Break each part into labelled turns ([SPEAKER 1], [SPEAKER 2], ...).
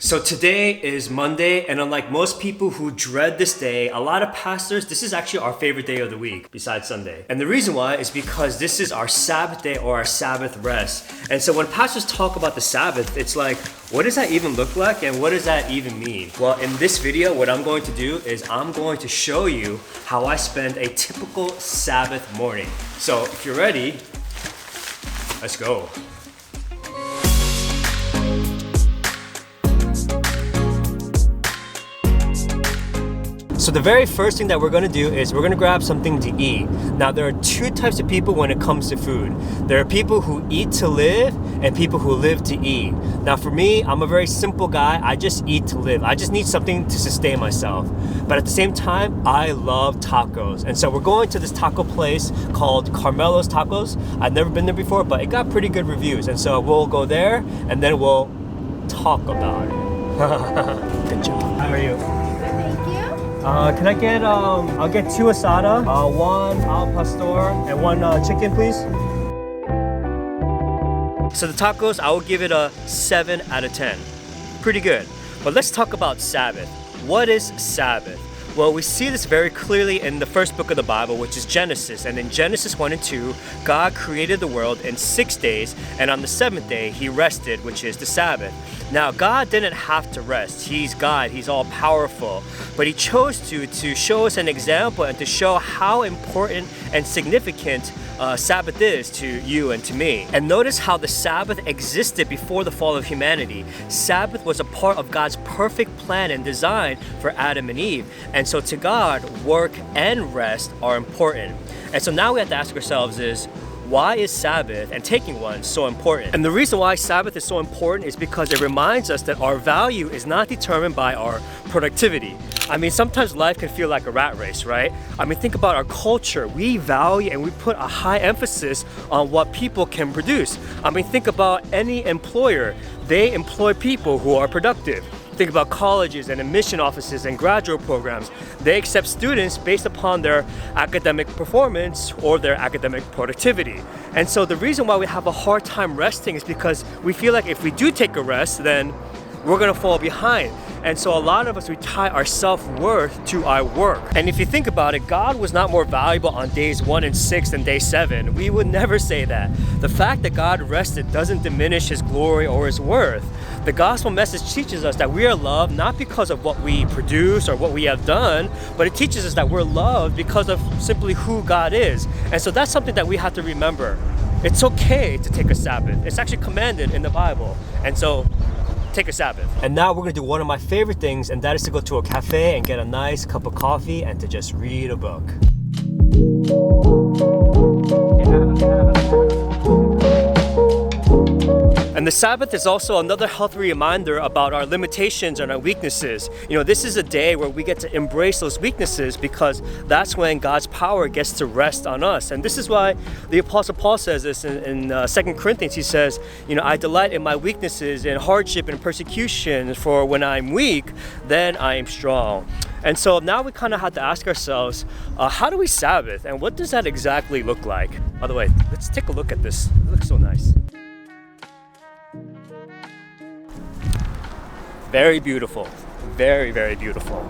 [SPEAKER 1] So today is Monday, and unlike most people who dread this day, a lot of pastors, this is actually our favorite day of the week besides Sunday. And the reason why is because this is our Sabbath day or our Sabbath rest. And so when pastors talk about the Sabbath, it's like, what does that even look like and what does that even mean? Well, in this video, what I'm going to do is I'm going to show you how I spend a typical Sabbath morning. So if you're ready, let's go. So the very first thing that we're gonna do is we're gonna grab something to eat. Now there are two types of people when it comes to food. There are people who eat to live and people who live to eat. Now for me, I'm a very simple guy. I just eat to live. I just need something to sustain myself. But at the same time, I love tacos. And so we're going to this taco place called Carmelo's Tacos. I've never been there before, but it got pretty good reviews. And so we'll go there and then we'll talk about it. Good job. How are you? Can I get, I'll get 2 asada, 1 al pastor, and 1 chicken, please. So the tacos, I will give it a 7 out of 10. Pretty good. But let's talk about Sabbath. What is Sabbath? Well, we see this very clearly in the first book of the Bible, which is Genesis. And in Genesis 1 and 2, God created the world in 6 days, and on the 7th day, He rested, which is the Sabbath. Now, God didn't have to rest. He's God. He's all powerful. But He chose to show us an example and to show how important and significant Sabbath is to you and to me. And notice how the Sabbath existed before the fall of humanity. Sabbath was a part of God's perfect plan and design for Adam and Eve. And so to God, work and rest are important. And so now we have to ask ourselves is, why is Sabbath and taking one so important? And the reason why Sabbath is so important is because it reminds us that our value is not determined by our productivity. I mean, sometimes life can feel like a rat race, right? I mean, think about our culture. We value and we put a high emphasis on what people can produce. I mean, think about any employer. They employ people who are productive. Think about colleges and admission offices and graduate programs. They accept students based upon their academic performance or their academic productivity. And so the reason why we have a hard time resting is because we feel like if we do take a rest, then we're gonna fall behind. And so a lot of us, we tie our self-worth to our work. And if you think about it, God was not more valuable on days 1 and 6 than day 7. We would never say that. The fact that God rested doesn't diminish His glory or His worth. The gospel message teaches us that we are loved not because of what we produce or what we have done, but it teaches us that we're loved because of simply who God is. And so that's something that we have to remember. It's okay to take a Sabbath. It's actually commanded in the Bible. And so take a Sabbath. And now we're gonna do one of my favorite things, and that is to go to a cafe and get a nice cup of coffee and to just read a book. And the Sabbath is also another healthy reminder about our limitations and our weaknesses. You know, this is a day where we get to embrace those weaknesses because that's when God's power gets to rest on us. And this is why the Apostle Paul says this in 2 Corinthians. He says, you know, I delight in my weaknesses, in hardship and persecution, for when I'm weak, then I am strong. And so now we kind of have to ask ourselves, how do we Sabbath? And what does that exactly look like? By the way, let's take a look at this. It looks so nice. Very beautiful, very, very beautiful.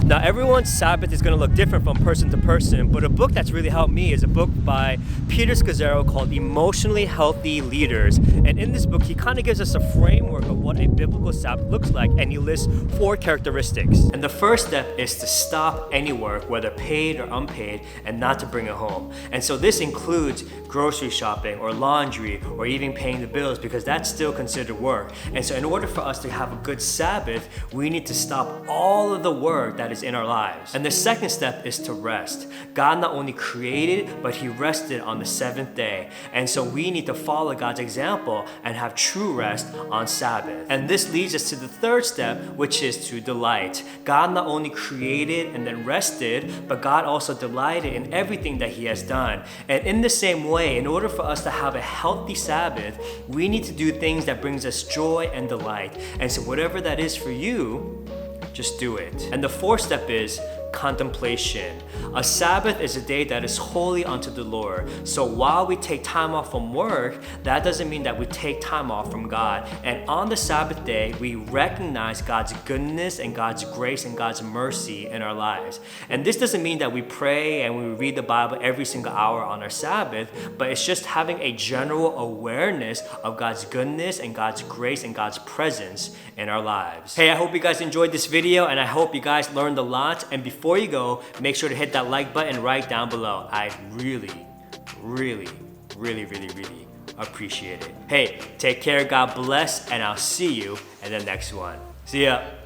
[SPEAKER 1] Now everyone's Sabbath is going to look different from person to person, but a book that's really helped me is a book by Peter Scazzero called Emotionally Healthy Leaders. And in this book, he kind of gives us a framework of what a biblical Sabbath looks like, and he lists 4 characteristics. And the first step is to stop any work, whether paid or unpaid, and not to bring it home. And so this includes grocery shopping or laundry or even paying the bills, because that's still considered work. And so in order for us to have a good Sabbath, we need to stop all of the work that is in our lives. And the second step is to rest. God not only created, but He rested on the 7th day. And so we need to follow God's example and have true rest on Sabbath. And this leads us to the third step, which is to delight. God not only created and then rested, but God also delighted in everything that He has done. And in the same way, in order for us to have a healthy Sabbath, we need to do things that brings us joy and delight. And so whatever that is for you, just do it. And the fourth step is contemplation. A Sabbath is a day that is holy unto the Lord. So while we take time off from work, that doesn't mean that we take time off from God. And on the Sabbath day, we recognize God's goodness and God's grace and God's mercy in our lives. And this doesn't mean that we pray and we read the Bible every single hour on our Sabbath, but it's just having a general awareness of God's goodness and God's grace and God's presence in our lives. Hey, I hope you guys enjoyed this video and I hope you guys learned a lot. And before you go, make sure to hit that like button right down below. I really appreciate it. Hey, take care, God bless, and I'll see you in the next one. See ya.